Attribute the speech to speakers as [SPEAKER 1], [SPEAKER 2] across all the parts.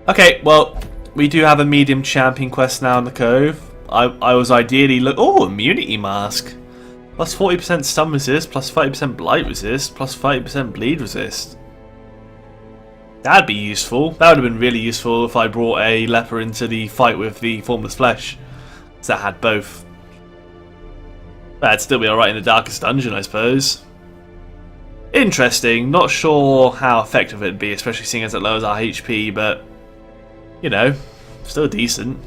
[SPEAKER 1] Okay, well, we do have a medium champion quest now in the Cove. I was ideally immunity mask. Plus 40% stun resist, plus 30% blight resist, plus 30% bleed resist. That'd be useful. That would have been really useful if I brought a leper into the fight with the formless flesh. Because that had both. That'd still be alright in the darkest dungeon, I suppose. Interesting. Not sure how effective it'd be, especially seeing as it lowers our HP, but you know, still decent.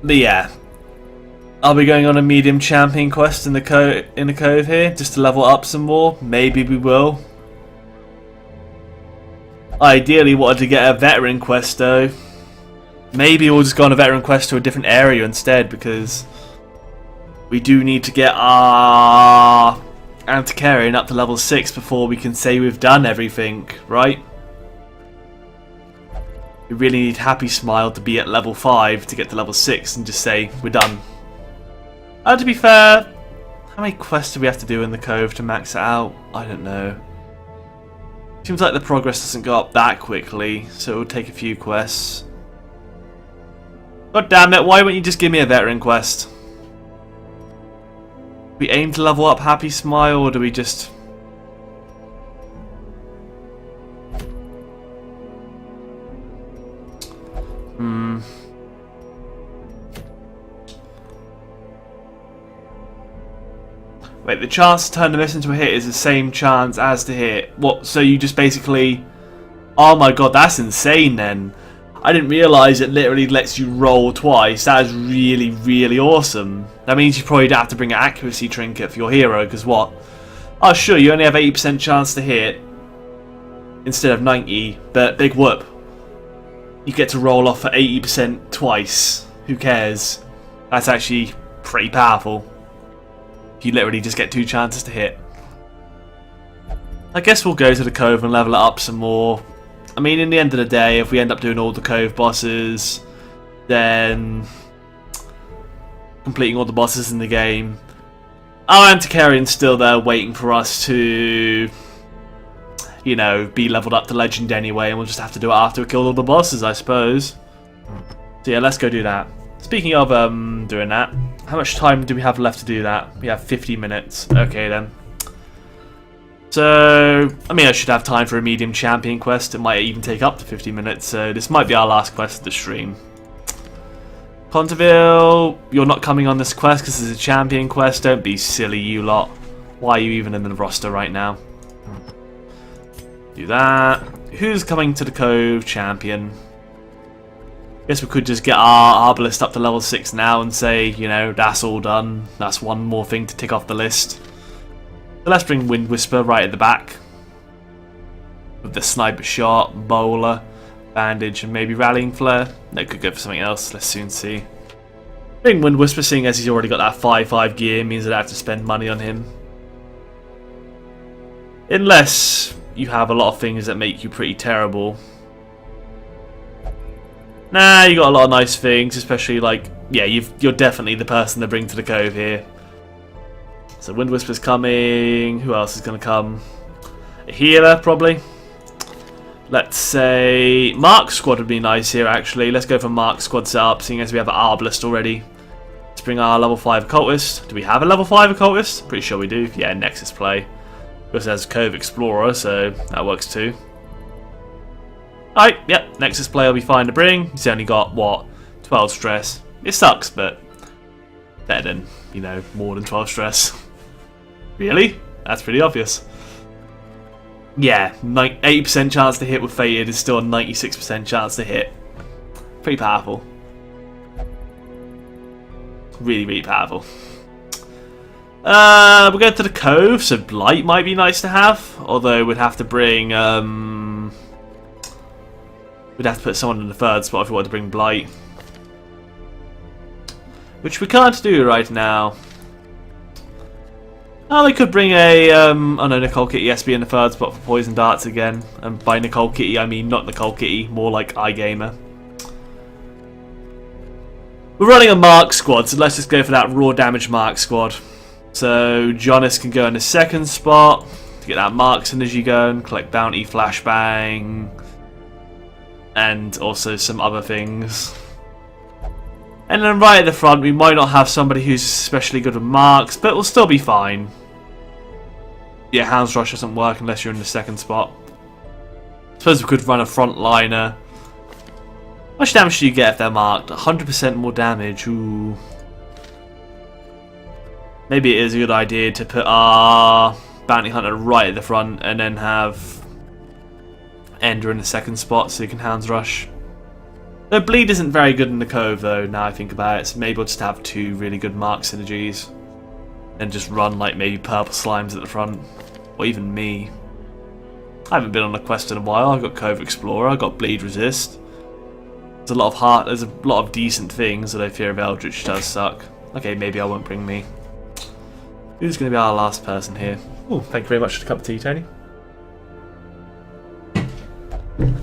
[SPEAKER 1] But yeah, I'll be going on a medium champion quest in the cove here, just to level up some more. Maybe we will. I ideally wanted to get a veteran quest though. Maybe we'll just go on a veteran quest to a different area instead, because we do need to get our Antiquarian up to level 6 before we can say we've done everything, right? We really need Happy Smile to be at level 5 to get to level 6 and just say we're done. To be fair, how many quests do we have to do in the Cove to max it out? I don't know. Seems like the progress doesn't go up that quickly, so it will take a few quests. God damn it, why won't you just give me a veteran quest? We aim to level up Happy Smile, or do we just... Wait, the chance to turn the miss into a hit is the same chance as to hit. What? So you just basically... Oh my god, that's insane then. I didn't realise it literally lets you roll twice. That is really, really awesome. That means you probably don't have to bring an accuracy trinket for your hero, because what? Oh sure, you only have 80% chance to hit instead of 90, but big whoop. You get to roll off for 80% twice. Who cares? That's actually pretty powerful. You literally just get 2 chances to hit. I guess we'll go to the Cove and level it up some more. I mean, in the end of the day, if we end up doing all the Cove bosses, then completing all the bosses in the game, our Antiquarian's still there waiting for us to, you know, be leveled up to Legend anyway, and we'll just have to do it after we kill all the bosses, I suppose. So yeah, let's go do that. Speaking of doing that, how much time do we have left to do that? We have 50 minutes. Okay then. So, I mean, I should have time for a medium champion quest. It might even take up to 50 minutes, so this might be our last quest of the stream. Ponterville, you're not coming on this quest because it's a champion quest. Don't be silly, you lot. Why are you even in the roster right now? Do that. Who's coming to the Cove? Champion. Guess we could just get our Arbalist up to level 6 now and say, you know, that's all done. That's one more thing to tick off the list. So let's bring Wind Whisper right at the back. With the Sniper Shot, Bowler, Bandage, and maybe Rallying Flare. No, could go for something else. Let's soon see. Bring Wind Whisper, seeing as he's already got that 5/5 gear, means that I have to spend money on him. Unless you have a lot of things that make you pretty terrible. Nah, you got a lot of nice things, especially like, yeah, you're definitely the person to bring to the Cove here. So Wind Whisper's coming. Who else is going to come? A healer, probably. Let's say Mark Squad would be nice here, actually. Let's go for Mark Squad setup, seeing as we have an Arbalist already. Let's bring our level 5 Occultist. Do we have a level 5 Occultist? Pretty sure we do. Yeah, Nexus play. Also has Cove Explorer, so that works too. Alright, yep, Nexus play will be fine to bring. He's only got, what, 12 stress. It sucks, but better than, you know, more than 12 stress. Really? That's pretty obvious. Yeah, 80% chance to hit with Fated is still a 96% chance to hit. Pretty powerful. Really, really powerful. We'll go to the Cove, so Blight might be nice to have. Although we'd have to bring, we'd have to put someone in the 3rd spot if we wanted to bring Blight. Which we can't do right now. Oh, they could bring a, oh no, Nicole Kitty has to be in the 3rd spot for Poison Darts again. And by Nicole Kitty, I mean not Nicole Kitty, more like iGamer. We're running a Mark Squad, so let's just go for that raw damage Mark Squad. So, Jonas can go in the 2nd spot. to get that mark synergy going, collect bounty, flashbang, and also some other things. And then right at the front, we might not have somebody who's especially good with marks, but we'll still be fine. Yeah, Hound's Rush doesn't work unless you're in the second spot. I suppose we could run a frontliner. How much damage do you get if they're marked? 100% more damage. Ooh. Maybe it is a good idea to put our Bounty Hunter right at the front and then have Ender in the second spot so you can Hound's Rush. The bleed isn't very good in the Cove though, now I think about it, so maybe we'll just have 2 really good mark synergies. And just run like maybe Purple Slimes at the front. Or even me. I haven't been on a quest in a while, I've got Cove Explorer, I've got Bleed Resist. There's a lot of decent things, although Fear of Eldritch does suck. Okay, maybe I won't bring me. Who's going to be our last person here? Oh, thank you very much for the cup of tea, Tony.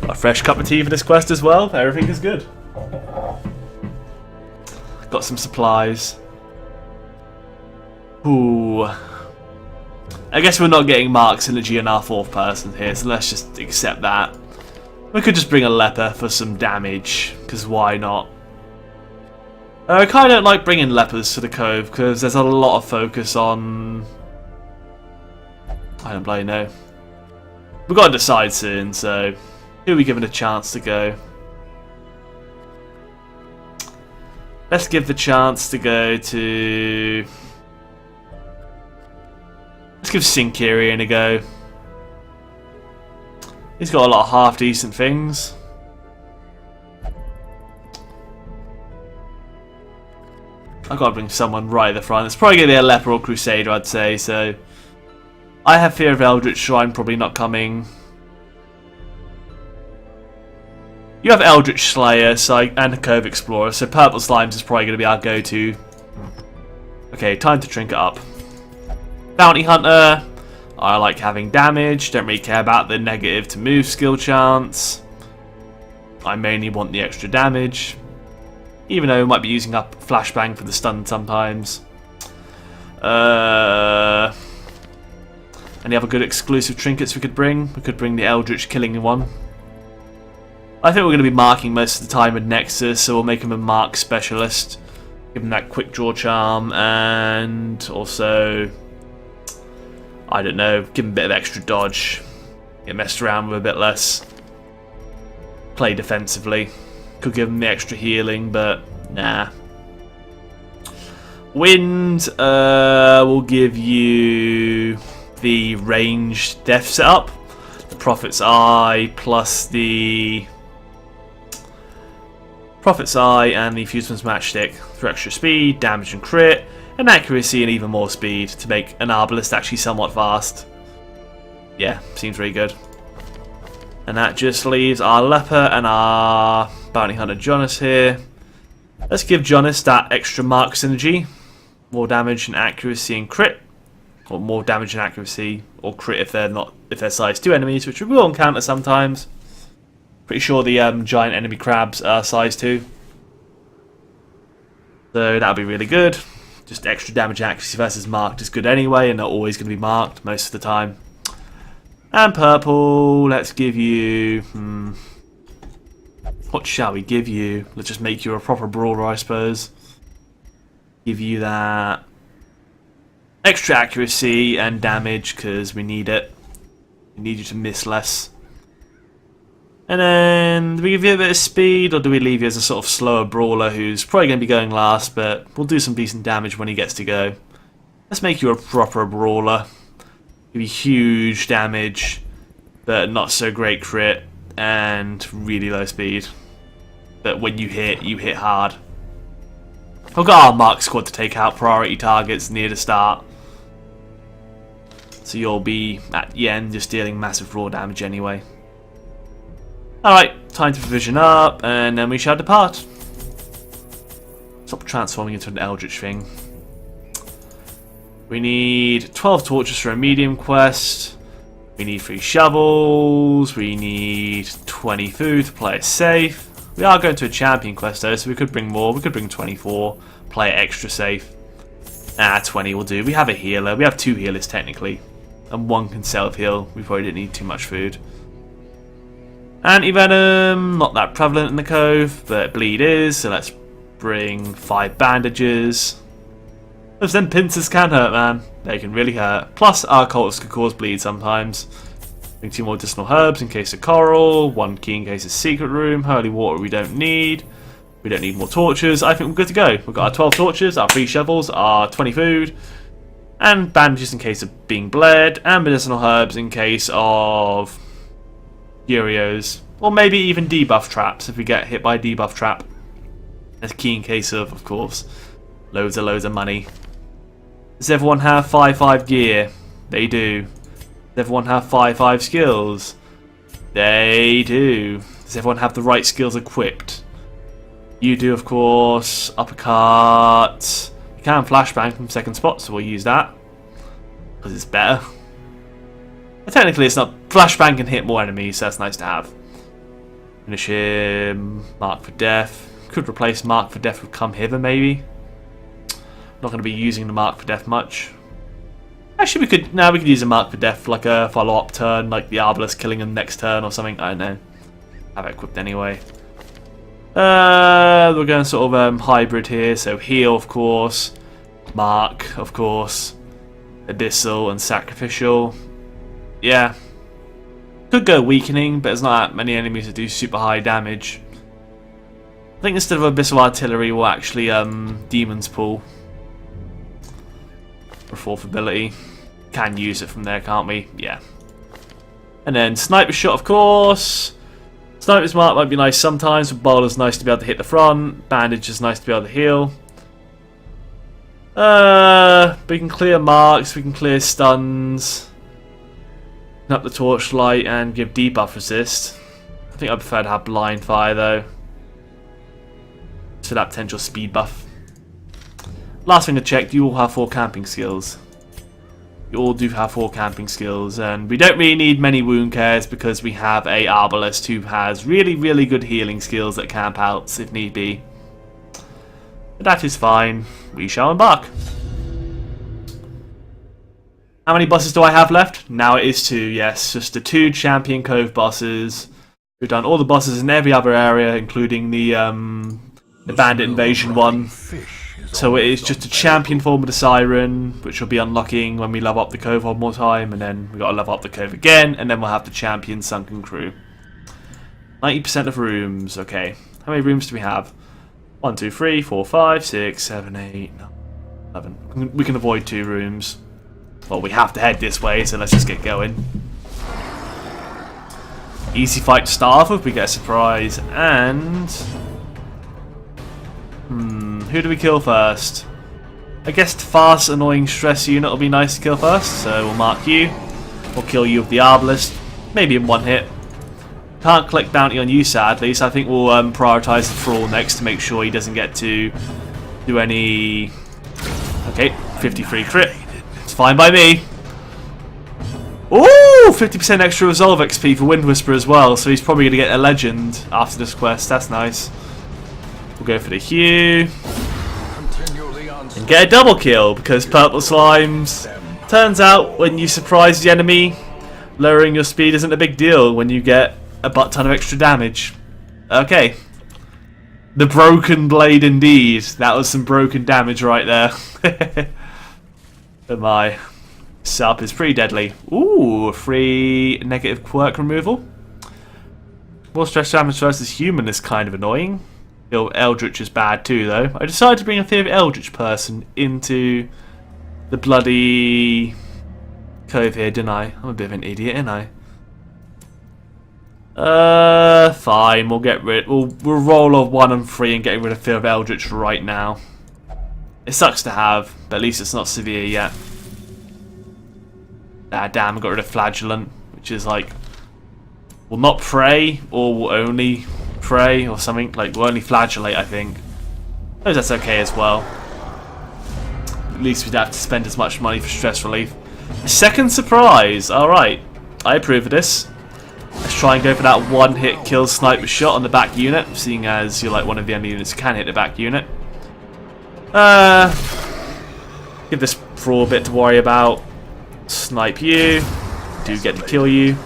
[SPEAKER 1] A fresh cup of tea for this quest as well. Everything is good. Got some supplies. Ooh. I guess we're not getting Mark Synergy in our 4th person here, so let's just accept that. We could just bring a leper for some damage, because why not? I kind of don't like bringing lepers to the Cove, because there's a lot of focus on... I don't bloody know. We've got to decide soon, so who are we given a chance to go? Let's give the chance to go to... Let's give Sinkirian a go. He's got a lot of half-decent things. I've got to bring someone right at the front. It's probably going to be a Leper or Crusader, I'd say, so... I have Fear of Eldritch Shrine probably not coming. You have Eldritch Slayer and a Cove Explorer, so Purple Slimes is probably going to be our go-to. Okay, time to Trinket up. Bounty Hunter. I like having damage, don't really care about the negative to move skill chance. I mainly want the extra damage. Even though we might be using up Flashbang for the stun sometimes. Any other good exclusive trinkets we could bring? We could bring the Eldritch killing one. I think we're going to be marking most of the time with Nexus, so we'll make him a mark specialist. Give him that quick draw charm, and also... I don't know, give him a bit of extra dodge. Get messed around with a bit less. Play defensively. Could give him the extra healing, but nah. Wind will give you the ranged death setup. The Prophet's Eye plus the... Prophet's Eye and the Fuseman's Matchstick for extra speed, damage and crit. And accuracy and even more speed to make an Arbalist actually somewhat fast. Yeah, seems really good. And that just leaves our Leper and our Bounty Hunter Jonas here. Let's give Jonas that extra mark synergy. More damage and accuracy and crit. Or more damage and accuracy or crit if they're size 2 enemies, which we will encounter sometimes. Pretty sure the giant enemy crabs are size 2. So that'll be really good. Just extra damage and accuracy versus marked is good anyway, and they're always going to be marked most of the time. And purple, let's give you... What shall we give you? Let's just make you a proper brawler, I suppose. Give you that... extra accuracy and damage, because we need it. We need you to miss less. And then, do we give you a bit of speed, or do we leave you as a sort of slower brawler who's probably going to be going last, but we'll do some decent damage when he gets to go. Let's make you a proper brawler. Give you huge damage, but not so great crit, and really low speed. But when you hit hard. We've got our Mark Squad to take out priority targets near the start. So you'll be, at the end, just dealing massive raw damage anyway. Alright, time to provision up, and then we shall depart. Stop transforming into an Eldritch thing. We need 12 torches for a medium quest. We need 3 shovels. We need 20 food to play it safe. We are going to a champion quest though, so we could bring more. We could bring 24, play it extra safe. 20 will do. We have a healer. We have 2 healers technically. and 1 can self-heal. We probably didn't need too much food. Anti-venom, not that prevalent in the cove, but bleed is, so let's bring 5 bandages. Those them pincers can hurt, man. They can really hurt. Plus, our cultists could cause bleed sometimes. Bring 2 more medicinal herbs in case of coral, 1 key in case of secret room, holy water we don't need. We don't need more torches. I think we're good to go. We've got our 12 torches, our 3 shovels, our 20 food, and bandages in case of being bled, and medicinal herbs in case of Curios, or maybe even debuff traps if we get hit by a debuff trap. That's key in case of course, loads of money. Does everyone have 5/5 gear? They do. Does everyone have 5/5 skills? They do. Does everyone have the right skills equipped? You do, of course. Uppercut. You can flashbang from second spot, so we'll use that because it's better. But technically, it's not. Flashbang can hit more enemies, so that's nice to have. Finish him. Mark for death. Could replace Mark for death with Come Hither, maybe. Not going to be using the Mark for death much. Actually, we could. Now we could use a Mark for death for like a follow-up turn, like the Arbalest killing him next turn or something. I don't know. Have it equipped anyway. We're going sort of hybrid here, so heal, of course. Mark, of course. Abyssal and sacrificial. Yeah. Could go weakening, but there's not that many enemies that do super high damage. I think instead of Abyssal Artillery, we'll actually Demon's Pool for 4th ability. Can use it from there, can't we? Yeah. And then Sniper Shot, of course. Sniper's Mark might be nice sometimes, but Bowler's nice to be able to hit the front. Bandage is nice to be able to heal. We can clear marks, we can clear stuns. Up the torchlight and give debuff resist. I think I prefer to have blind fire though. So that potential speed buff. Last thing to check, do you all have 4 camping skills? You all do have 4 camping skills, and we don't really need many wound cares because we have a Arbalest who has really good healing skills that camp outs if need be. But that is fine. We shall embark. How many bosses do I have left? Now it is 2, yes. Just the 2 Champion Cove bosses. We've done all the bosses in every other area, including the Bandit Invasion one. So it is just a champion form of the Siren, which will be unlocking when we level up the Cove one more time, and then we've got to level up the Cove again, and then we'll have the Champion Sunken Crew. 90% of rooms, okay. How many rooms do we have? 1, 2, 3, 4, 5, 6, 7, 8, 9, 11. We can avoid 2 rooms. Well, we have to head this way, so let's just get going. Easy fight to start off with, we get a surprise, and... who do we kill first? I guess the fast, annoying stress unit will be nice to kill first, so we'll mark you. We'll kill you with the Arbalest, maybe in 1 hit. Can't collect bounty on you sadly, so I think we'll prioritise the Thrall next to make sure he doesn't get to do any... Okay, 53 crit. It's fine by me. Ooh, 50% extra Resolve XP for Wind Whisper as well, so he's probably going to get a Legend after this quest, that's nice. We'll go for the Hue. And get a double kill, because Purple Slimes. Turns out, when you surprise the enemy, lowering your speed isn't a big deal when you get a butt ton of extra damage. Okay. The Broken Blade indeed. That was some broken damage right there. Oh my. Sup is pretty deadly. Ooh, free negative quirk removal. More stress damage versus human is kind of annoying. Eldritch is bad too, though. I decided to bring a Fear of Eldritch person into the bloody cove here, didn't I? I'm a bit of an idiot, ain't I? Fine. We'll get rid. We'll roll off 1 and 3 and get rid of Fear of Eldritch right now. It sucks to have, but at least it's not severe yet. Ah, damn! I got rid of Flagellant, which is like, will not pray or will only pray or something. Like, will only flagellate, I think. I suppose that's okay as well. At least we'd have to spend as much money for stress relief. A second surprise. All right, I approve of this. Let's try and go for that 1-hit kill sniper shot on the back unit, seeing as you're like one of the enemy units who can hit the back unit. Give this Thrall a bit to worry about. Snipe you. Do get to kill you.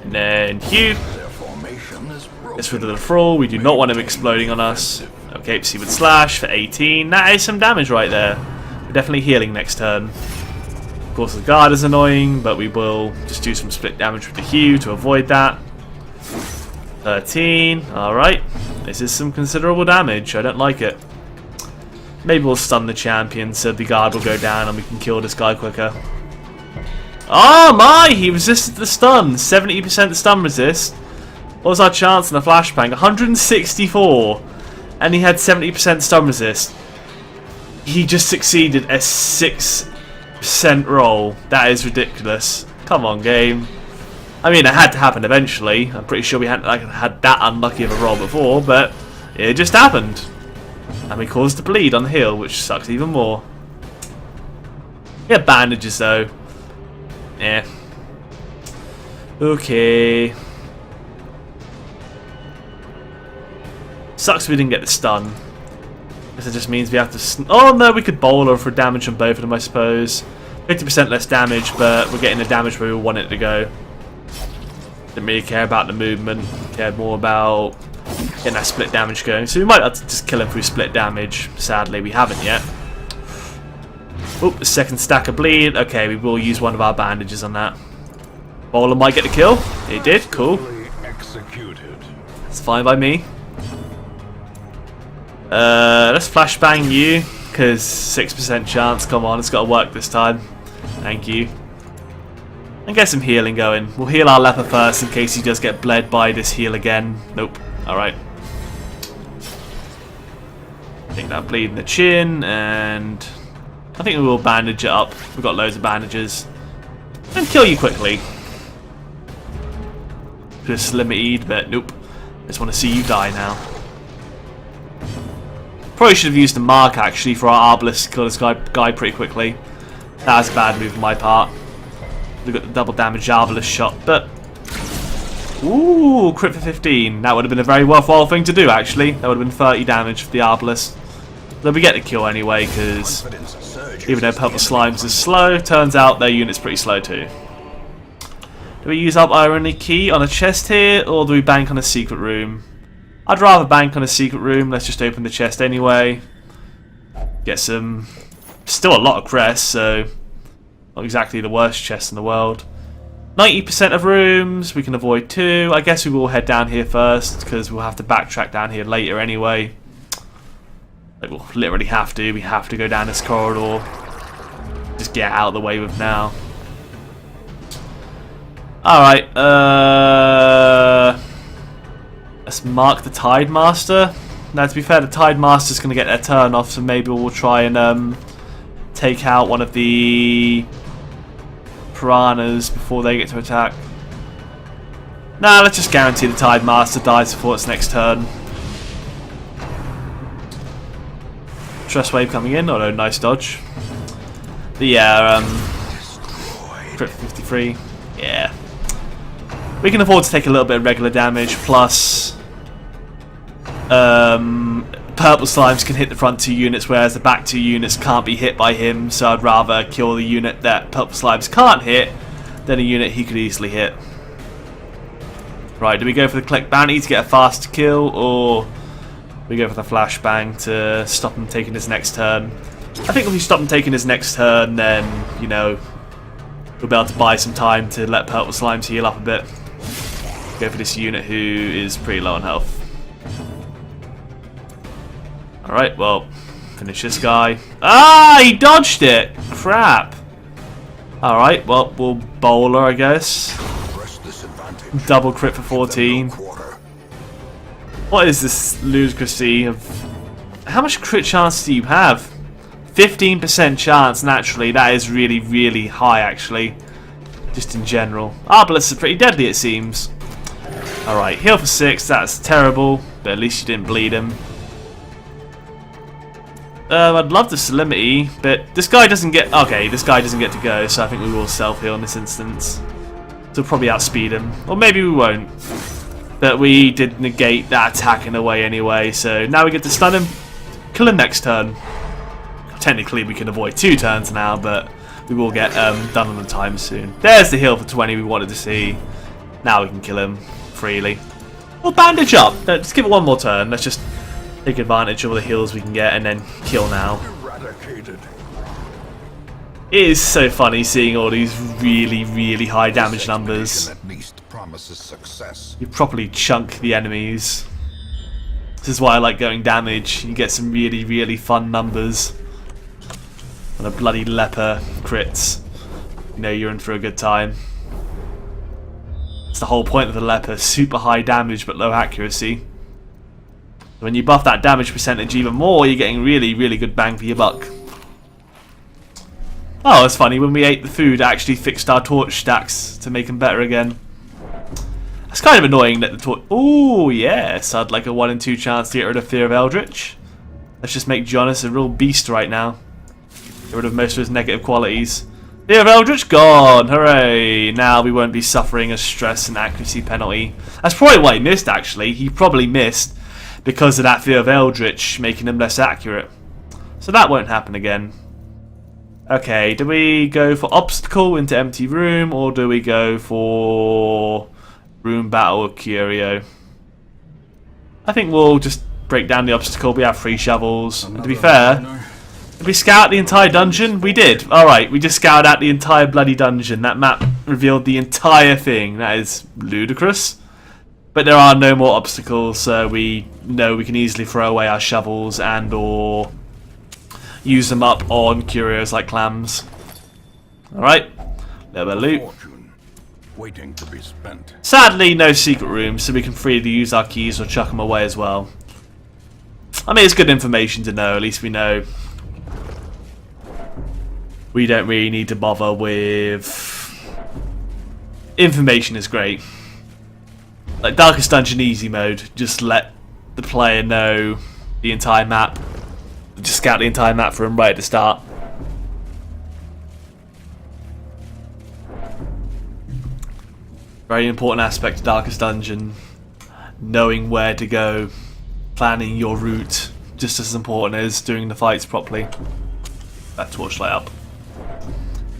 [SPEAKER 1] And then you. Gets rid of the thrall. We do not want him exploding on us. Okay, Seaward Slash for 18. That is some damage right there. We're definitely healing next turn. Of course, the guard is annoying, but we will just do some split damage with the Hue to avoid that. 13. Alright. This is some considerable damage. I don't like it. Maybe we'll stun the champion so the guard will go down and we can kill this guy quicker. Oh my! He resisted the stun. 70% stun resist. What was our chance in the flashbang? 164. And he had 70% stun resist. He just succeeded a 6% roll. That is ridiculous. Come on, game. I mean, it had to happen eventually. I'm pretty sure we hadn't had that unlucky of a roll before, but it just happened. And we caused the bleed on the hill, which sucks even more. Yeah, bandages though. Yeah. Okay. Sucks we didn't get the stun. Guess it just means we have to... Oh no, we could bowl her for damage on both of them, I suppose. 50% less damage, but we're getting the damage where we want it to go. Didn't really care about the movement. Cared more about getting that split damage going. So we might have to just kill him through split damage. Sadly, we haven't yet. Oop, the second stack of bleed. Okay, we will use one of our bandages on that. Bowler might get the kill. It did. Cool. It's fine by me. Let's flashbang you, because 6% chance. Come on, it's got to work this time. Thank you. And get some healing going. We'll heal our leper first in case he does get bled by this heal again. Nope. Alright. Take that bleed in the chin, and I think we will bandage it up. We've got loads of bandages. And kill you quickly. Just limited, but nope. Just want to see you die now. Probably should have used the mark actually for our Arbalest to kill this guy pretty quickly. That was a bad move on my part. We got the double damage Arbalest shot, but ooh, crit for 15. That would have been a very worthwhile thing to do actually. That would have been 30 damage for the Arbalest. But we get the kill anyway because even though Purple Slimes is slow, turns out their unit's pretty slow too. Do we use up Irony Key on a chest here, or do we bank on a secret room? I'd rather bank on a secret room. Let's just open the chest anyway. Get some... Still a lot of crests, so... Not exactly the worst chest in the world. 90% of rooms. We can avoid 2. I guess we will head down here first, because we'll have to backtrack down here later anyway. Like, we'll literally have to. We have to go down this corridor. Just get out of the way with now. Alright, let's mark the Tide Master. Now, to be fair, the Tide Master's going to get their turn off, so maybe we'll try and take out one of the piranhas before they get to attack. Nah, let's just guarantee the Tide Master dies before its next turn. Trust Wave coming in. Oh no, nice dodge. But yeah, crit 53. Yeah. We can afford to take a little bit of regular damage, plus Purple Slimes can hit the front 2 units, whereas the back 2 units can't be hit by him, so I'd rather kill the unit that Purple Slimes can't hit than a unit he could easily hit. Right, do we go for the collect bounty to get a fast kill, or we go for the flashbang to stop him taking his next turn? I think if we stop him taking his next turn, then, you know, we'll be able to buy some time to let Purple Slimes heal up a bit. Go for this unit who is pretty low on health. Alright, well, finish this guy. Ah, he dodged it! Crap. Alright, well, we'll bowl her, I guess. Double crit for 14. What is this ludicrousy of... How much crit chance do you have? 15% chance, naturally. That is really, really high, actually. Just in general. Arbalest is pretty deadly, it seems. Alright, heal for 6. That's terrible. But at least you didn't bleed him. I'd love the Solemnity, but this guy doesn't get... Okay, this guy doesn't get to go, so I think we will self-heal in this instance. So we'll probably outspeed him. Or maybe we won't. But we did negate that attack in a way anyway, so now we get to stun him. Kill him next turn. Technically we can avoid 2 turns now, but we will get done on the time soon. There's the heal for 20 we wanted to see. Now we can kill him freely. We'll bandage up. Let's give it one more turn. Let's just take advantage of all the heals we can get and then kill now.
[SPEAKER 2] Eradicated.
[SPEAKER 1] It is so funny seeing all these really, really high damage numbers.
[SPEAKER 2] At least promises success.
[SPEAKER 1] You properly chunk the enemies. This is why I like going damage. You get some really, really fun numbers. And a bloody leper crits. You know you're in for a good time. It's the whole point of the leper. Super high damage but low accuracy. When you buff that damage percentage even more, you're getting really, really good bang for your buck. Oh, it's funny, when we ate the food, it actually fixed our torch stacks to make them better again. It's kind of annoying that the torch... Ooh, yes, I'd like a 1 in 2 chance to get rid of Fear of Eldritch. Let's just make Jonas a real beast right now. Get rid of most of his negative qualities. Fear of Eldritch gone! Hooray! Now we won't be suffering a stress and accuracy penalty. That's probably why he missed, actually. He probably missed because of that Fear of Eldritch making him less accurate. So that won't happen again. Okay, do we go for obstacle into empty room, or do we go for room battle with Curio? I think we'll just break down the obstacle. We have 3 shovels. And to be fair, did we scout the entire dungeon? We did. Alright, we just scouted out the entire bloody dungeon. That map revealed the entire thing. That is ludicrous. But there are no more obstacles, so we know we can easily throw away our shovels and or use them up on curios like clams. Alright, little bit of loot.
[SPEAKER 2] Waiting to be spent.
[SPEAKER 1] Sadly, no secret rooms, so we can freely use our keys or chuck them away as well. I mean, it's good information to know, at least we know. We don't really need to bother with... Information is great. Like Darkest Dungeon Easy mode, just let the player know the entire map. Just scout the entire map for him right at the start. Very important aspect of Darkest Dungeon. Knowing where to go. Planning your route. Just as important as doing the fights properly. That torchlight up.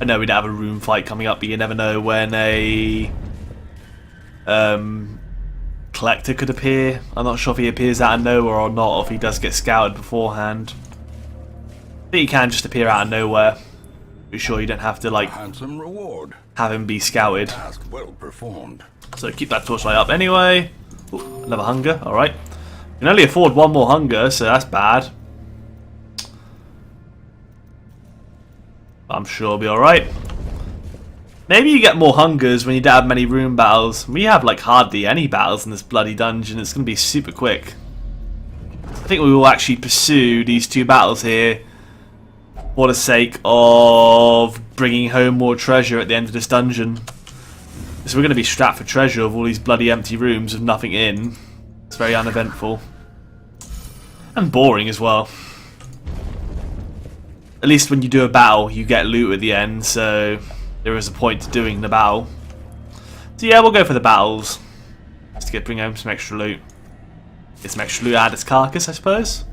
[SPEAKER 1] I know we don't have a room fight coming up, but you never know when a collector could appear. I'm not sure if he appears out of nowhere or not, or if he does get scouted beforehand. I think he can just appear out of nowhere. Be sure you don't have to like
[SPEAKER 2] handsome reward.
[SPEAKER 1] Have him be scouted.
[SPEAKER 2] Task well performed.
[SPEAKER 1] So keep that torchlight up anyway. Ooh, another hunger. All right. Can only afford 1 more hunger, so that's bad. I'm sure it'll be all right. Maybe you get more hungers when you don't have many room battles. We have like hardly any battles in this bloody dungeon. It's going to be super quick. I think we will actually pursue these 2 battles here for the sake of bringing home more treasure at the end of this dungeon. So we're going to be strapped for treasure of all these bloody empty rooms with nothing in. It's very uneventful. And boring as well. At least when you do a battle, you get loot at the end, so there is a point to doing the battle. So yeah, we'll go for the battles. Just to bring home some extra loot. Get some extra loot out of its carcass, I suppose.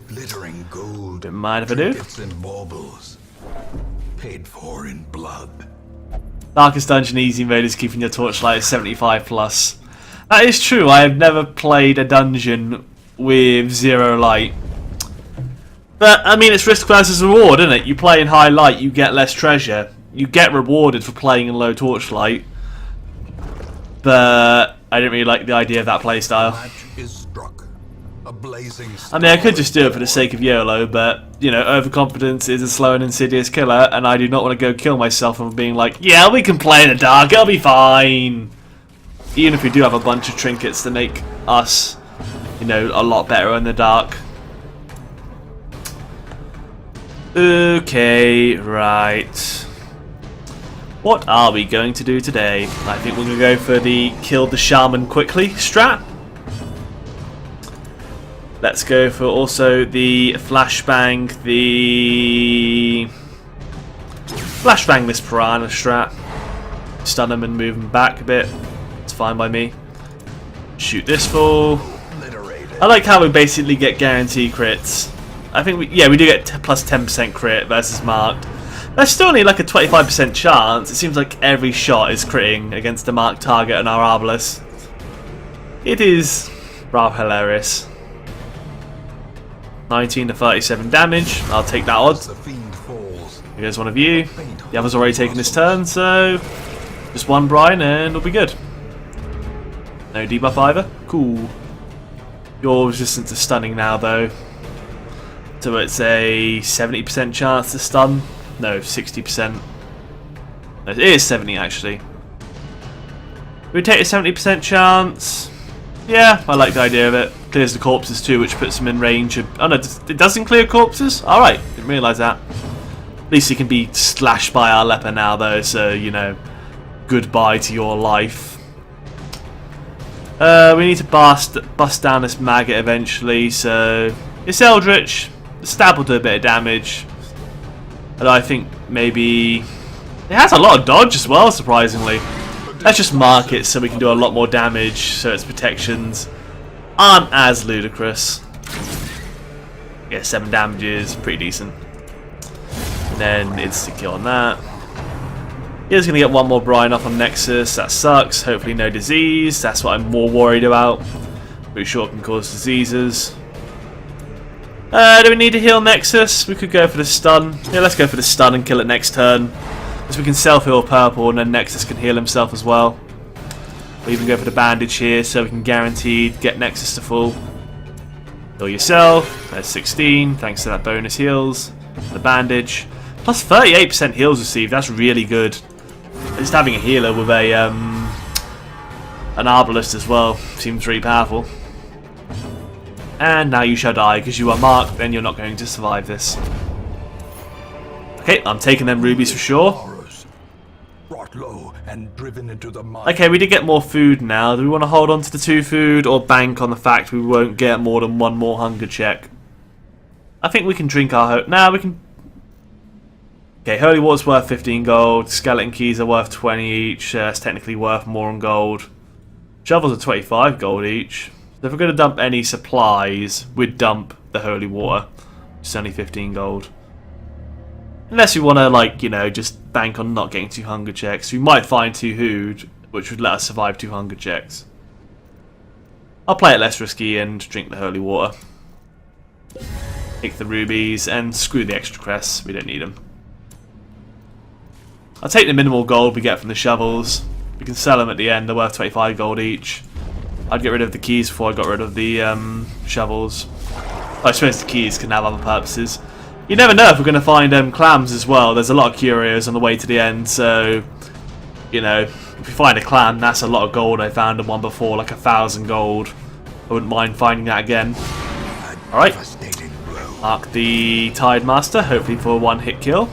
[SPEAKER 2] Glittering gold.
[SPEAKER 1] Don't mind if I do.
[SPEAKER 2] Trinkets and baubles. Paid for in blood.
[SPEAKER 1] Darkest Dungeon Easy mode is keeping your torchlight at 75 plus. That is true, I have never played a dungeon with 0 light. But, I mean, it's risk versus reward, isn't it? You play in high light, you get less treasure. You get rewarded for playing in low torchlight. But I didn't really like the idea of that playstyle.
[SPEAKER 2] Match is struck. A blazing
[SPEAKER 1] I mean, I could just do it for the sake of YOLO, but, you know, overconfidence is a slow and insidious killer, and I do not want to go kill myself from being like, yeah, we can play in the dark, it'll be fine. Even if we do have a bunch of trinkets to make us, you know, a lot better in the dark. Okay, right. What are we going to do today? I think we're going to go for the kill the shaman quickly strat. Let's go for also the flashbang this piranha strat. Stun him and move him back a bit. It's fine by me. Shoot this fool. I like how we basically get guaranteed crits. I think we do get plus 10% crit versus marked. There's still only like a 25% chance. It seems like every shot is critting against a marked target on our Arbalest. It is rather hilarious. 19 to 37 damage. I'll take that odds. Here's one of you. The other's already taken his turn, so just one Brian and we'll be good. No debuff either. Cool. You're resistant to stunning now though. So it's a 70% chance to stun. No, 60%. No, it is 70 actually. We take a 70% chance. Yeah, I like the idea of it. Clears the corpses too, which puts them in range of... Oh no, it doesn't clear corpses? Alright, didn't realise that. At least he can be slashed by our leper now though, so, you know, goodbye to your life. We need to bust down this maggot eventually, so... It's Eldritch. The stab will do a bit of damage. And I think maybe... It has a lot of dodge as well, surprisingly. Let's just mark it so we can do a lot more damage, so its protections aren't as ludicrous. Yeah, 7 damage is pretty decent. And then insta-kill on that. He's going to get one more Brian off on Nexus, that sucks. Hopefully no disease, that's what I'm more worried about. Pretty sure it can cause diseases. Do we need to heal Nexus? We could go for the stun. Yeah, let's go for the stun and kill it next turn. Because we can self-heal purple and then Nexus can heal himself as well. We even go for the bandage here so we can guaranteed get Nexus to full. Heal yourself. There's 16, thanks to that bonus heals. The bandage. Plus 38% heals received, that's really good. Just having a healer with a an Arbalest as well seems really powerful. And now you shall die because you are marked, then you're not going to survive this. Okay, I'm taking them rubies for sure. Okay, we did get more food now. Do we want to hold on to the 2 food or bank on the fact we won't get more than 1 more hunger check? I think we can drink our... Nah, we can... Okay, Holy Water's worth 15 gold. Skeleton Keys are worth 20 each. It's technically worth more in gold. Shovels are 25 gold each. So if we're going to dump any supplies, we'd dump the Holy Water. It's only 15 gold. Unless we want to, like, you know, just bank on not getting 2 hunger checks. We might find 2 food, which would let us survive 2 hunger checks. I'll play it less risky and drink the Holy Water. Take the rubies and screw the extra crests. We don't need them. I'll take the minimal gold we get from the shovels. We can sell them at the end. They're worth 25 gold each. I'd get rid of the keys before I got rid of the shovels. I suppose the keys can have other purposes. You never know if we're going to find clams as well. There's a lot of curios on the way to the end, so, you know, if we find a clam, that's a lot of gold. I found one before, like 1,000 gold. I wouldn't mind finding that again. Alright. Mark the Tide Master, hopefully for a 1-hit kill.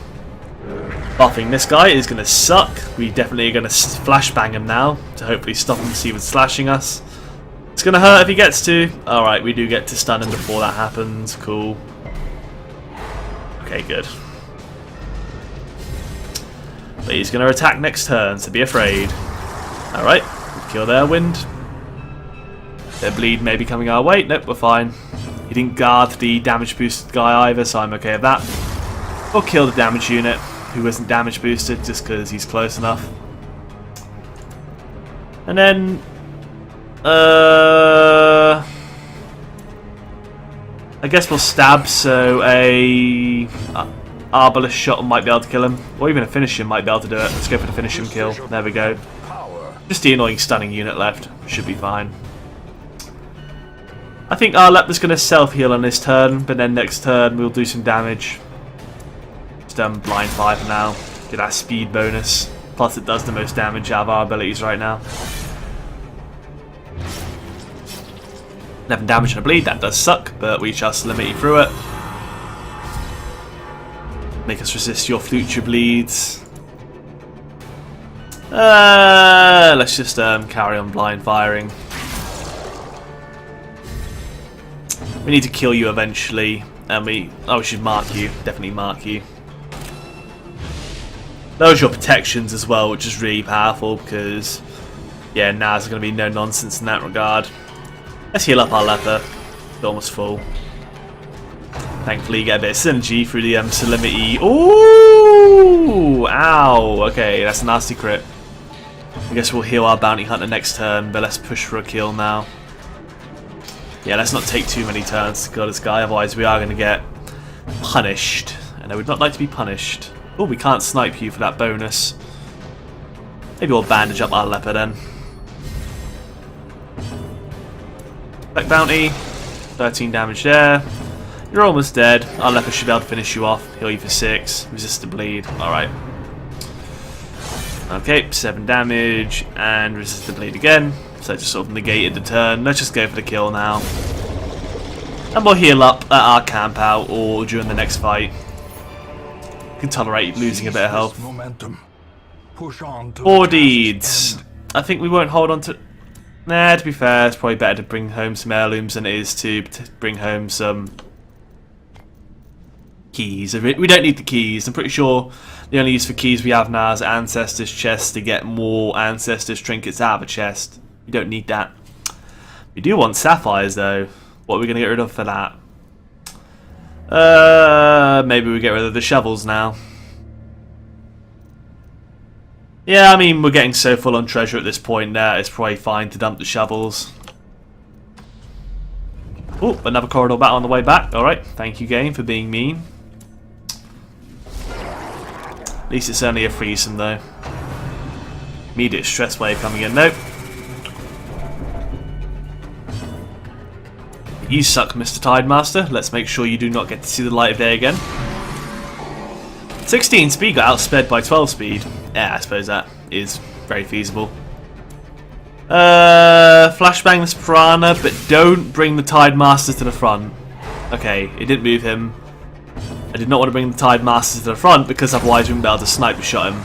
[SPEAKER 1] Buffing this guy is going to suck. We definitely are going to flashbang him now to hopefully stop him from slashing us. It's going to hurt if he gets to. Alright, we do get to stun him before that happens. Cool. Okay, good. But he's going to attack next turn, so be afraid. Alright, kill their wind. Their bleed may be coming our way. Nope, we're fine. He didn't guard the damage boosted guy either, so I'm okay with that. We'll kill the damage unit, who isn't damage boosted, just because he's close enough. And then... I guess we'll stab, so a Arbalest shot might be able to kill him. Or even a finish him might be able to do it. Let's go for the finish him kill. There we go. Just the annoying stunning unit left. Should be fine. I think our Leper's going to self-heal on this turn, but then next turn we'll do some damage. Just blind fire for now. Get that speed bonus. Plus it does the most damage out of our abilities right now. 11 damage and a bleed, that does suck, but we shall limit you through it. Make us resist your future bleeds. Let's just carry on blind firing. We need to kill you eventually, and we should mark you, definitely mark you. Those are your protections as well, which is really powerful because, yeah, now there's going to be no nonsense in that regard. Let's heal up our leper. It's almost full. Thankfully, you get a bit of synergy through the Solemnity. Ooh! Ow! Okay, that's a nasty crit. I guess we'll heal our Bounty Hunter next turn, but let's push for a kill now. Yeah, let's not take too many turns to kill this guy, otherwise we are going to get punished. And I would not like to be punished. Oh, we can't snipe you for that bonus. Maybe we'll bandage up our leopard then. Back bounty. 13 damage there. You're almost dead. Our leopard should be able to finish you off. Heal you for 6. Resist the bleed. Alright. Okay, 7 damage. And resist the bleed again. So it just sort of negated the turn. Let's just go for the kill now. And we'll heal up at our camp out or during the next fight. We can tolerate losing a bit of health.
[SPEAKER 2] Momentum. Push on to
[SPEAKER 1] 4 deeds. I think we won't hold on to... Nah, to be fair, it's probably better to bring home some heirlooms than it is to bring home some keys. We don't need the keys. I'm pretty sure the only use for keys we have now is Ancestors' chest to get more Ancestors' trinkets out of a chest. We don't need that. We do want sapphires though. What are we going to get rid of for that? Maybe we get rid of the shovels now. Yeah, I mean, we're getting so full on treasure at this point that it's probably fine to dump the shovels. Oh, another corridor battle on the way back. Alright, thank you game for being mean. At least it's only a threesome though. Immediate stress wave coming in. Nope. You suck, Mr. Tidemaster. Let's make sure you do not get to see the light of day again. 16 speed got outsped by 12 speed. Yeah, I suppose that is very feasible. Flashbang this Piranha, but don't bring the Tidemaster to the front. Okay, it didn't move him. I did not want to bring the Tidemaster to the front because otherwise we wouldn't be able to sniper shot him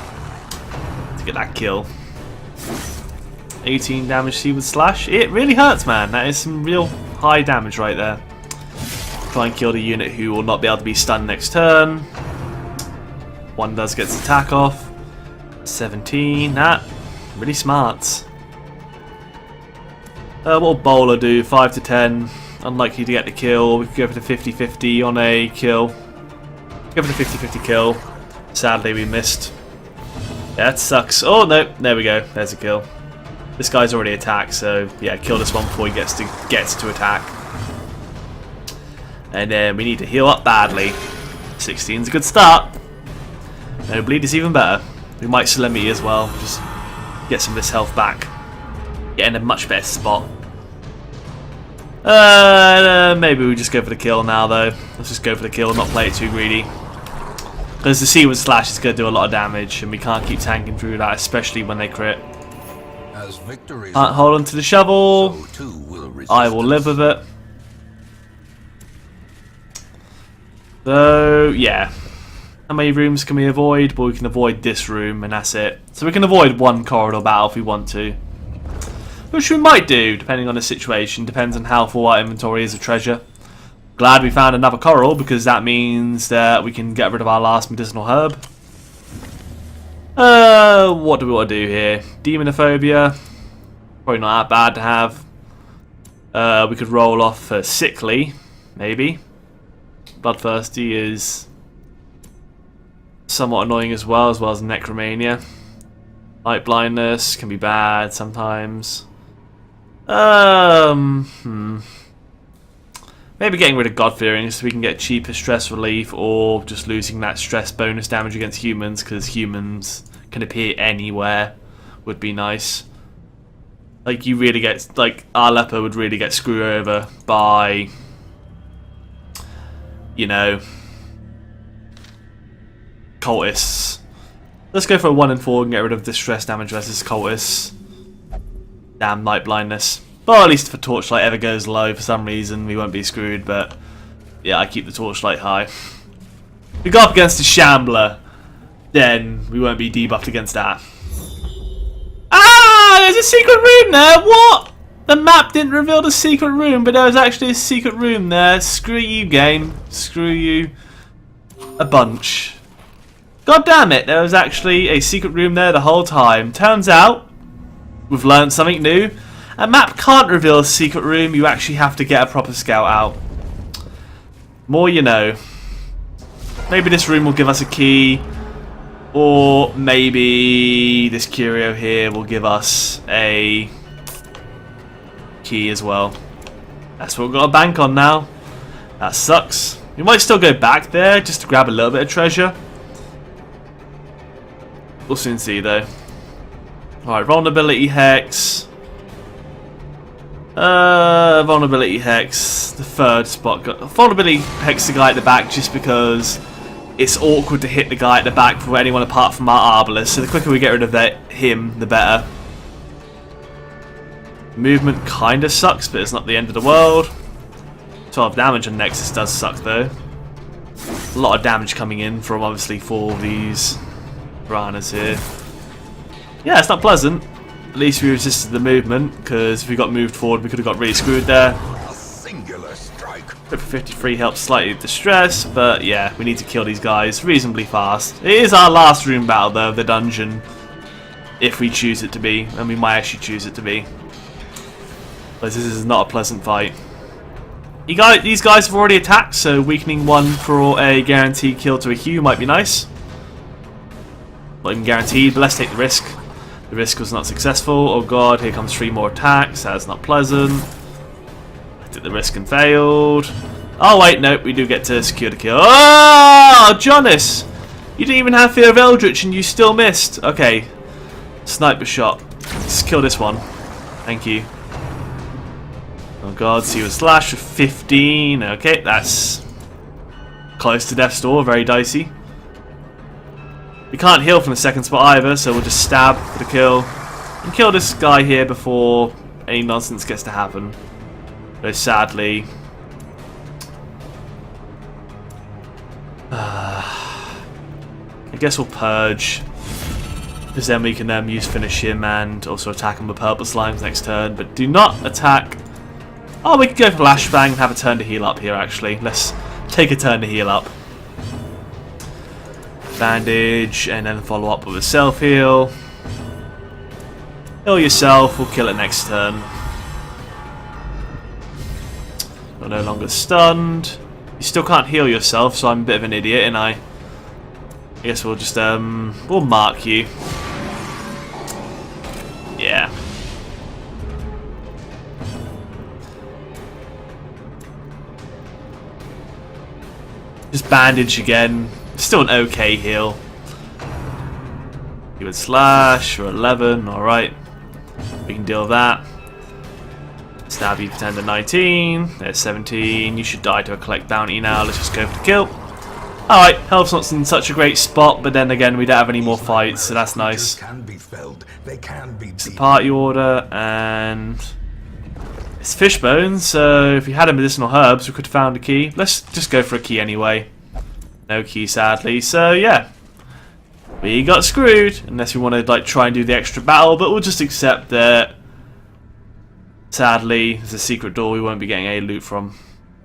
[SPEAKER 1] to get that kill. 18 damage Seaward Slash. It really hurts, man. That is some real high damage right there. Try and kill the unit who will not be able to be stunned next turn. One does get its attack off. 17. That really smart. What will Bowler do? 5 to 10. Unlikely to get the kill. We could go for the 50-50 on a kill. Go for the 50-50 kill. Sadly, we missed. Yeah, that sucks. Oh no, there we go. There's a kill. This guy's already attacked, so yeah, kill this one before he gets to attack. And then we need to heal up badly. 16's a good start. No bleed is even better. We might Solemnity as well, just get some of this health back. Get in a much better spot. Maybe we just go for the kill now though. Let's just go for the kill, not play it too greedy. Because the Seaward Slash is going to do a lot of damage, and we can't keep tanking through that, especially when they crit.
[SPEAKER 2] As victory
[SPEAKER 1] Can't hold on to the shovel.
[SPEAKER 2] so too will
[SPEAKER 1] I will live with it. So, yeah. How many rooms can we avoid? Well, we can avoid this room, and that's it. So we can avoid one corridor battle if we want to. Which we might do, depending on the situation. Depends on how full our inventory is of treasure. Glad we found another coral, because that means that we can get rid of our last medicinal herb. What do we want to do here? Demonophobia. Probably not that bad to have. We could roll off for Sickly, maybe. Bloodthirsty is somewhat annoying as well as Necromania. Light blindness can be bad sometimes. Maybe getting rid of God-fearing so we can get cheaper stress relief, or just losing that stress bonus damage against humans, because humans can appear anywhere would be nice. Like, you really get, like, our leper would really get screwed over by, you know, cultists. Let's go for a 1 and 4 and get rid of distress damage versus cultists. Damn, light blindness. Well, at least if a torchlight ever goes low for some reason, we won't be screwed, but yeah, I keep the torchlight high. If we go up against a Shambler, then we won't be debuffed against that. Ah! There's a secret room there! What? The map didn't reveal the secret room, but there was actually a secret room there. Screw you, game. Screw you. A bunch. God damn it, there was actually a secret room there the whole time. Turns out, we've learned something new. A map can't reveal a secret room, you actually have to get a proper scout out. More you know. Maybe this room will give us a key. Or maybe this curio here will give us a key as well. That's what we've got to bank on now. That sucks. We might still go back there just to grab a little bit of treasure. We'll soon see though. Alright, vulnerability hex. Vulnerability hex. The third spot. Vulnerability hex the guy at the back just because it's awkward to hit the guy at the back for anyone apart from our Arbalest. So the quicker we get rid of him, the better. Movement kinda sucks, but it's not the end of the world. 12 damage on Nexus does suck though. A lot of damage coming in from obviously 4 of these piranhas here. Yeah, it's not pleasant. At least we resisted the movement, because if we got moved forward we could have got really screwed there.
[SPEAKER 2] A singular strike.
[SPEAKER 1] Crit for 53 helps slightly with the stress, but yeah, we need to kill these guys reasonably fast. It is our last room battle though, of the dungeon. If we choose it to be, and we might actually choose it to be. Because this is not a pleasant fight. These guys have already attacked, so weakening one for a guaranteed kill to a Hugh might be nice. Not even guaranteed, but let's take the risk. The risk was not successful. Oh god, here comes 3 more attacks. That's not pleasant. I took the risk and failed. Oh wait, nope, we do get to secure the kill. Oh, Jonas! You didn't even have Fear of Eldritch and you still missed. Okay. Sniper shot. Let's kill this one. Thank you. Oh god, see with slash for 15. Okay, that's close to death's door, very dicey. We can't heal from the second spot either, so we'll just stab for the kill. And kill this guy here before any nonsense gets to happen. But sadly... I guess we'll purge. Because then we can use finish him and also attack him with purple slimes next turn. But do not attack... Oh, we could go for Flashbang and have a turn to heal up here actually. Let's take a turn to heal up. Bandage, and then follow up with a self-heal. Heal yourself, we'll kill it next turn. You're no longer stunned. You still can't heal yourself, so I'm a bit of an idiot, and I guess we'll just, we'll mark you. Yeah. Just bandage again. Still an okay heal. You would slash for 11, alright. We can deal with that. Stab you for 10 to 19. There's 17. You should die to a collect bounty now. Let's just go for the kill. Alright, health's not in such a great spot, but then again, we don't have any more fights, so that's nice. It's a party order, and it's fish bones, so if we had a medicinal herbs, we could have found a key. Let's just go for a key anyway. No key, sadly. So yeah, we got screwed. Unless we want to like try and do the extra battle, but we'll just accept that. Sadly, there's a secret door we won't be getting any loot from.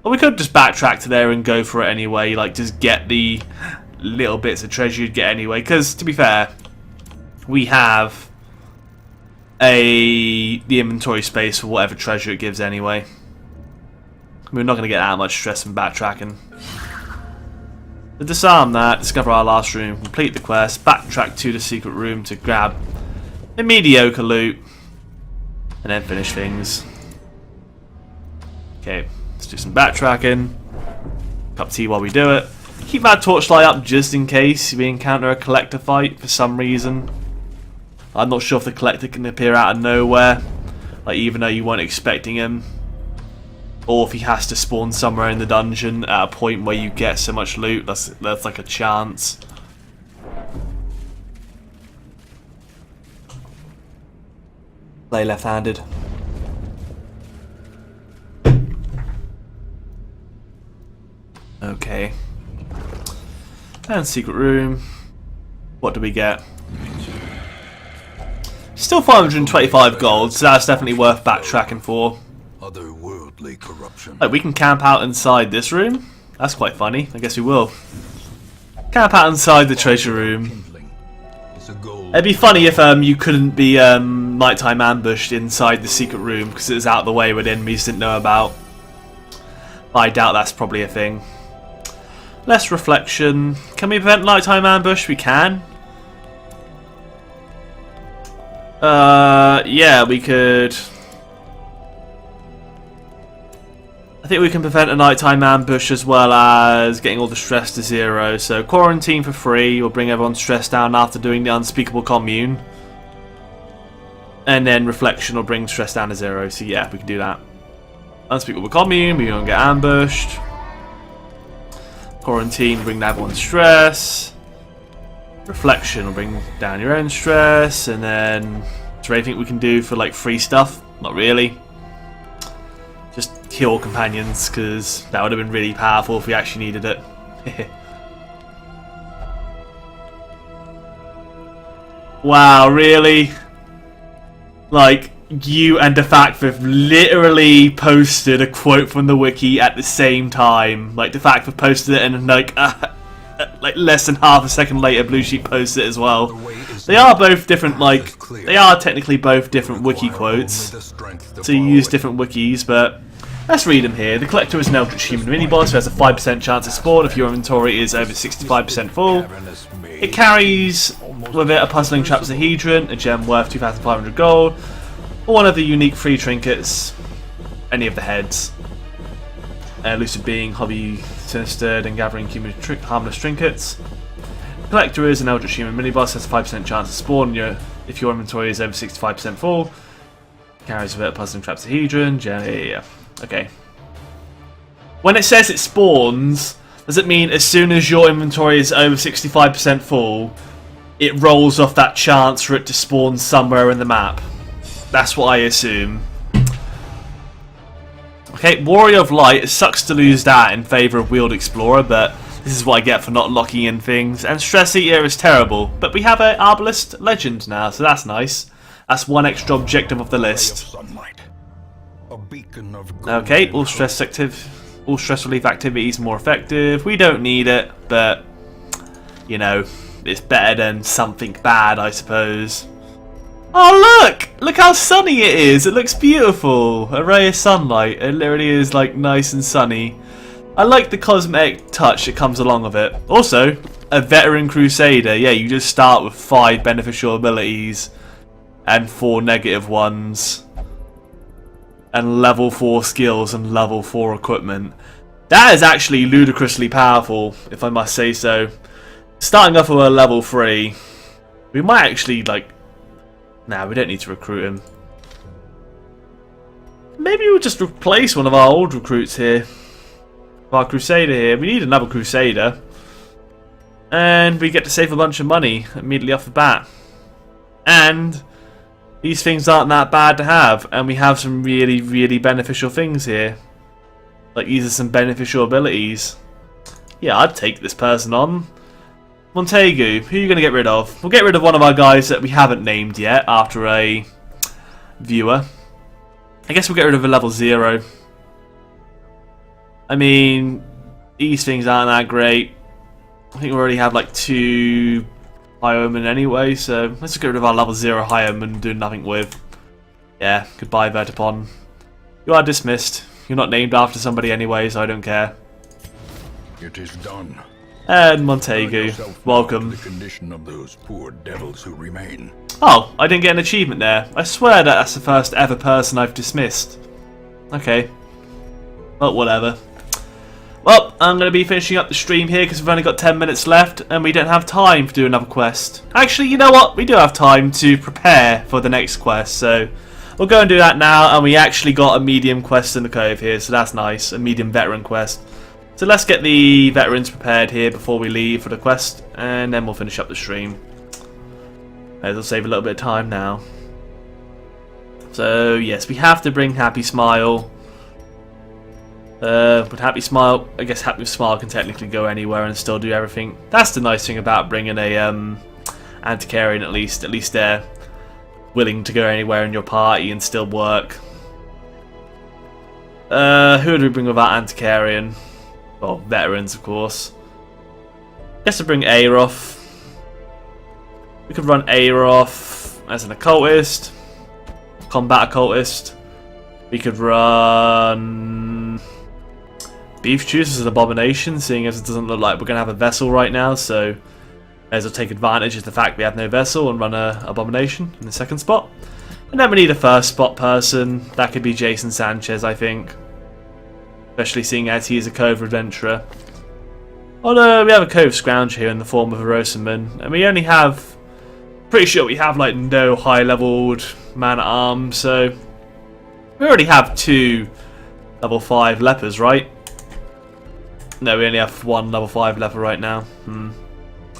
[SPEAKER 1] Or we could just backtrack to there and go for it anyway. Like just get the little bits of treasure you'd get anyway. Because to be fair, we have the inventory space for whatever treasure it gives anyway. We're not going to get that much stress from backtracking. To disarm that, discover our last room, complete the quest, backtrack to the secret room to grab a mediocre loot, and then finish things. Okay, let's do some backtracking. Cup of tea while we do it. Keep that torchlight up just in case we encounter a collector fight for some reason. I'm not sure if the collector can appear out of nowhere, like even though you weren't expecting him. Or if he has to spawn somewhere in the dungeon at a point where you get so much loot, that's like a chance. Play left-handed. Okay. And secret room. What do we get? Still 525 gold, so that's definitely worth backtracking for.
[SPEAKER 2] Otherworldly corruption.
[SPEAKER 1] Like, we can camp out inside this room. That's quite funny. I guess we will. Camp out inside the treasure room. It'd be funny if you couldn't be nighttime ambushed inside the secret room because it was out of the way where the enemies didn't know about. But I doubt that's probably a thing. Less reflection. Can we prevent nighttime ambush? We can. Yeah, we could. I think we can prevent a nighttime ambush as well as getting all the stress to 0. So quarantine for free will bring everyone's stress down after doing the unspeakable commune. And then reflection will bring stress down to 0. So yeah, we can do that. Unspeakable commune, we don't get ambushed. Quarantine will bring down everyone's stress. Reflection will bring down your own stress. And then, is there anything we can do for like free stuff? Not really. Just kill companions, because that would have been really powerful if we actually needed it. Wow, really? Like, you and Defactive literally posted a quote from the wiki at the same time. Like, Defactive posted it and like less than half a second later Blue Sheep posted it as well. They are both different, like, they are technically both different wiki quotes. So you use different wikis, but let's read them here. The Collector is an Eldritch Human mini-boss who has a 5% chance to spawn if your inventory is over 65% full. It carries with it a Puzzling Trapsahedron, a gem worth 2,500 gold, or one of the unique free trinkets, any of the heads. Lucid Being, Hobby Sinistered, and gathering harmless trinkets. Collector is an Eldritch Human mini-boss, has a 5% chance to spawn if your inventory is over 65% full. Carries with it a Puzzling Trapsahedron, gem, yeah. Okay. When it says it spawns, does it mean as soon as your inventory is over 65% full, it rolls off that chance for it to spawn somewhere in the map? That's what I assume. Okay, Warrior of Light. It sucks to lose that in favour of Wheeled Explorer, but this is what I get for not locking in things. And Stress Eater is terrible, but we have an Arbalist Legend now, so that's nice. That's one extra objective of the list. Okay, all stress relief activities more effective. We don't need it, but you know, it's better than something bad, I suppose. Oh look! Look how sunny it is! It looks beautiful! A ray of sunlight. It literally is like nice and sunny. I like the cosmetic touch that comes along with it. Also, a Veteran Crusader. Yeah, you just start with 5 beneficial abilities and 4 negative ones. And level 4 skills and level 4 equipment. That is actually ludicrously powerful, if I must say so. Starting off with a level 3, we might actually, like... Nah, we don't need to recruit him. Maybe we'll just replace one of our old recruits here. Our Crusader here. We need another Crusader. And we get to save a bunch of money immediately off the bat. And these things aren't that bad to have. And we have some really, really beneficial things here. Like, these are some beneficial abilities. Yeah, I'd take this person on. Montegu, who are you going to get rid of? We'll get rid of one of our guys that we haven't named yet after a viewer. I guess we'll get rid of a level 0. I mean, these things aren't that great. I think we already have like 2 High Omen anyway, so let's just get rid of our level 0 High Omen and do nothing with. Yeah, goodbye Vertipon. You are dismissed. You're not named after somebody anyway, so I don't care.
[SPEAKER 2] It is done.
[SPEAKER 1] And Montegu, welcome.
[SPEAKER 2] The condition of those poor devils who remain.
[SPEAKER 1] Oh, I didn't get an achievement there. I swear that's the first ever person I've dismissed. Okay. Well, whatever. Well, I'm going to be finishing up the stream here because we've only got 10 minutes left and we don't have time to do another quest. Actually, you know what? We do have time to prepare for the next quest, so we'll go and do that now. And we actually got a medium quest in the cove here, so that's nice. A medium veteran quest. So let's get the veterans prepared here before we leave for the quest, and then we'll finish up the stream. It'll save a little bit of time now. So yes, we have to bring Happy Smile. But Happy Smile, I guess Happy Smile can technically go anywhere and still do everything. That's the nice thing about bringing a Antiquarian at least. At least they're willing to go anywhere in your party and still work. Who would we bring with our Antiquarian? Well, veterans, of course. Guess to bring Aeroth. We could run Aeroth as an occultist, combat occultist. We could run Beef juice is an abomination, seeing as it doesn't look like we're going to have a vessel right now, so as I'll take advantage of the fact we have no vessel and run a abomination in the second spot. And then we need a first spot person. That could be Jason Sanchez, I think. Especially seeing as he is a Cove adventurer. Although we have a Cove Scrounger here in the form of a Rosamund, and we only have, pretty sure we have like no high leveled man-at-arms, so we already have 2 level 5 lepers, right? No, we only have 1 level 5 leper right now.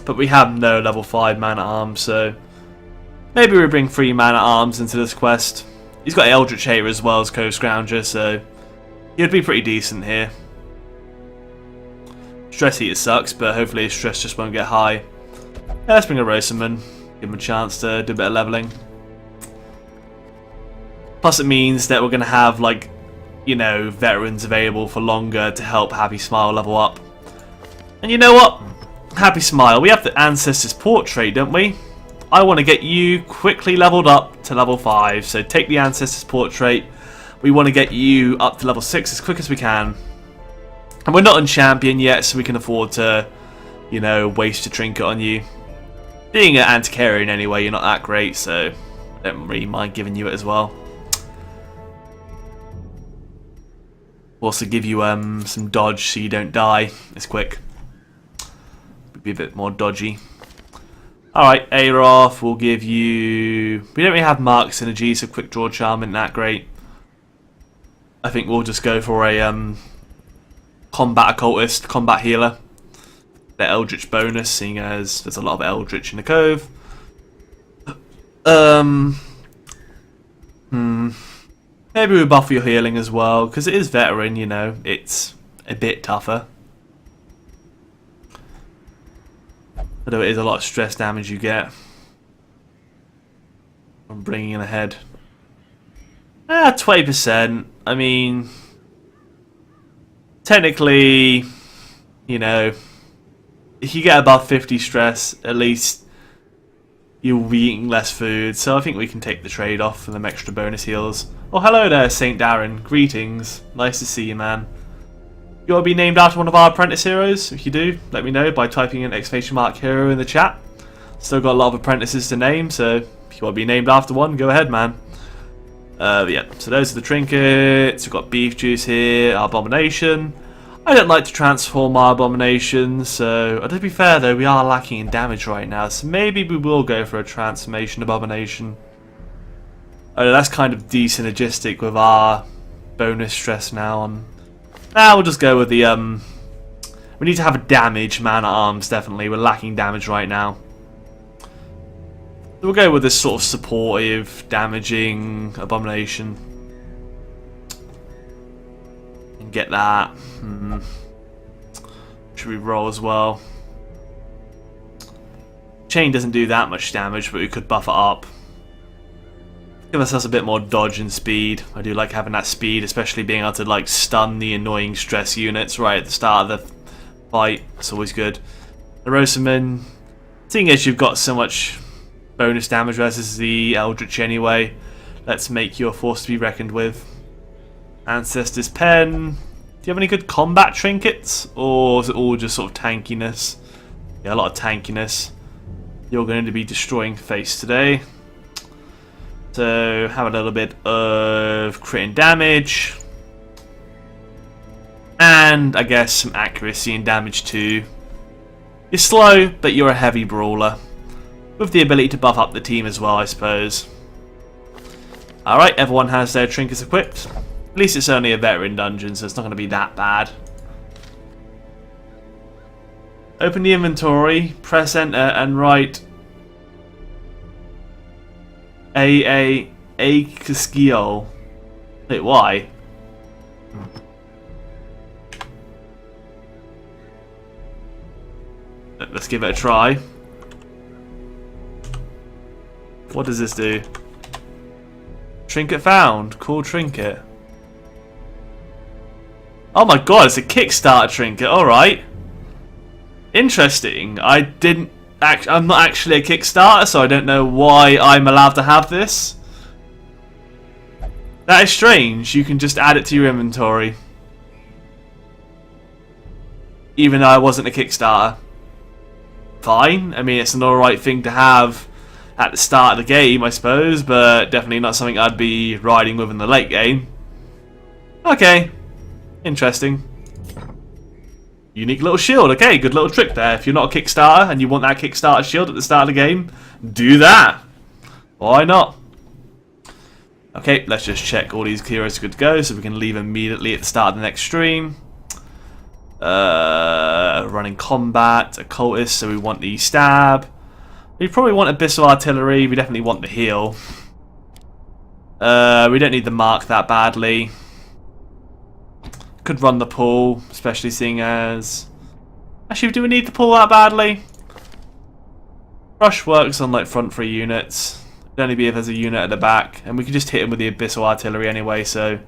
[SPEAKER 1] But we have no level 5 man-at-arms, so maybe we bring 3 man-at-arms into this quest. He's got Eldritch Hater as well as Cove Scrounger, so he'd be pretty decent here. Stress Heater sucks, but hopefully his stress just won't get high. Yeah, let's bring a Rosamund. Give him a chance to do a bit of leveling. Plus it means that we're going to have, like, you know, veterans available for longer to help Happy Smile level up. And you know what? Happy Smile, we have the Ancestor's Portrait, don't we? I want to get you quickly leveled up to level 5, so take the Ancestor's Portrait. We want to get you up to level 6 as quick as we can. And we're not on champion yet, so we can afford to, you know, waste a trinket on you. Being an Antiquarian anyway, you're not that great, so I don't really mind giving you it as well. Also give you some dodge so you don't die. It's quick. Be a bit more dodgy. Alright, Aeroth, we'll give you... We don't really have Mark Synergy, so quick draw charm isn't that great. I think we'll just go for a combat occultist, combat healer. The Eldritch bonus, seeing as there's a lot of Eldritch in the Cove. Maybe we buff your healing as well, because it is veteran, you know, it's a bit tougher. Although it is a lot of stress damage you get from bringing in a head. 20%. I mean, technically, you know, if you get above 50 stress, at least you'll be eating less food. So I think we can take the trade-off for them extra bonus heals. Oh, hello there, St. Darren. Greetings. Nice to see you, man. You want to be named after one of our apprentice heroes? If you do, let me know by typing in !hero in the chat. Still got a lot of apprentices to name, so if you want to be named after one, go ahead, man. Yeah, so those are the trinkets. We've got beef juice here, our abomination. I don't like to transform our abomination, so to be fair though, we are lacking in damage right now, so maybe we will go for a transformation abomination. Oh, that's kind of desynergistic with our bonus stress now on. Now we'll just go with the we need to have a damage man-at-arms, definitely. We're lacking damage right now. So we'll go with this sort of supportive, damaging abomination. And get that. Should we roll as well? Chain doesn't do that much damage, but we could buff it up. Give ourselves a bit more dodge and speed. I do like having that speed, especially being able to like stun the annoying stress units right at the start of the fight. It's always good. The Rosamund, seeing as you've got so much bonus damage versus the Eldritch anyway, let's make you a force to be reckoned with. Ancestor's Pen. Do you have any good combat trinkets? Or is it all just sort of tankiness? Yeah, a lot of tankiness. You're going to be destroying face today. So have a little bit of crit and damage. And I guess some accuracy and damage too. You're slow, but you're a heavy brawler. With the ability to buff up the team as well, I suppose. Alright, everyone has their trinkets equipped. At least it's only a veteran dungeon, so it's not going to be that bad. Open the inventory, press enter, and write A Kaskiol. Wait, why? Let's give it a try. What does this do? Trinket found. Cool trinket. Oh my god, it's a Kickstarter trinket. Alright. Interesting. I'm not actually a Kickstarter, so I don't know why I'm allowed to have this. That is strange. You can just add it to your inventory. even though I wasn't a Kickstarter. Fine, I mean, it's an alright thing to have at the start of the game, I suppose, but definitely not something I'd be riding with in the late game. Okay, interesting. Unique little shield, okay, good little trick there. If you're not a Kickstarter and you want that Kickstarter shield at the start of the game, do that. Why not? Okay, let's just check all these heroes are good to go, so we can leave immediately at the start of the next stream. Running combat, occultist, so we want the stab. We probably want abyssal artillery, we definitely want the heal. We don't need the mark that badly. Could run the pull, especially seeing as... Actually, do we need the pull that badly? Rush works on like front 3 units. It'd only be if there's a unit at the back, and we can just hit him with the abyssal artillery anyway, so...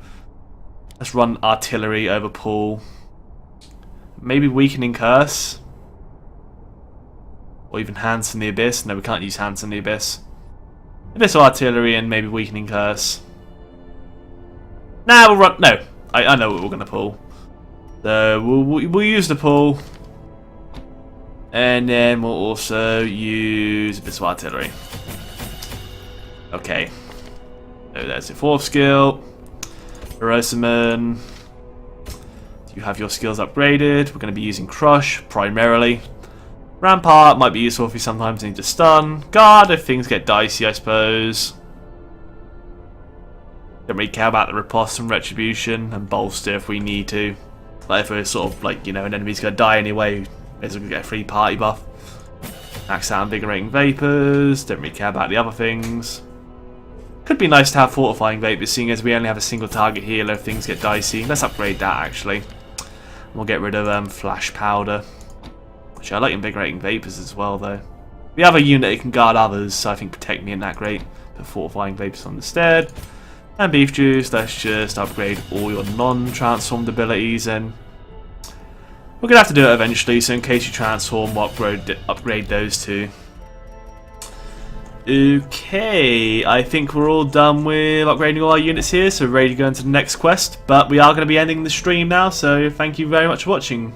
[SPEAKER 1] Let's run artillery over pull. Maybe weakening curse. Or even hands from the abyss. No, we can't use hands from the abyss. Abyssal artillery and maybe weakening curse. Nah, we'll run... No. I know what we're going to pull. So we'll use the pull. And then we'll also use Abyssal Artillery. Okay. So there's your 4th skill. Hirosaman. You have your skills upgraded. We're going to be using Crush primarily. Rampart might be useful if you sometimes need to stun. Guard if things get dicey, I suppose. Don't really care about the riposte and retribution, and bolster if we need to. Like if we're sort of like, you know, an enemy's gonna die anyway, we're gonna get a free party buff. Max out invigorating vapors, don't really care about the other things. Could be nice to have fortifying vapors, seeing as we only have a single target healer if things get dicey. Let's upgrade that actually. We'll get rid of flash powder. Actually, I like invigorating vapors as well though. We have a unit that can guard others, so I think protect me isn't that great. Put fortifying vapors on instead. And beef juice, let's just upgrade all your non-transformed abilities, and we're going to have to do it eventually, so in case you transform, we'll upgrade those too. Okay, I think we're all done with upgrading all our units here, so we're ready to go into the next quest, but we are going to be ending the stream now, so thank you very much for watching.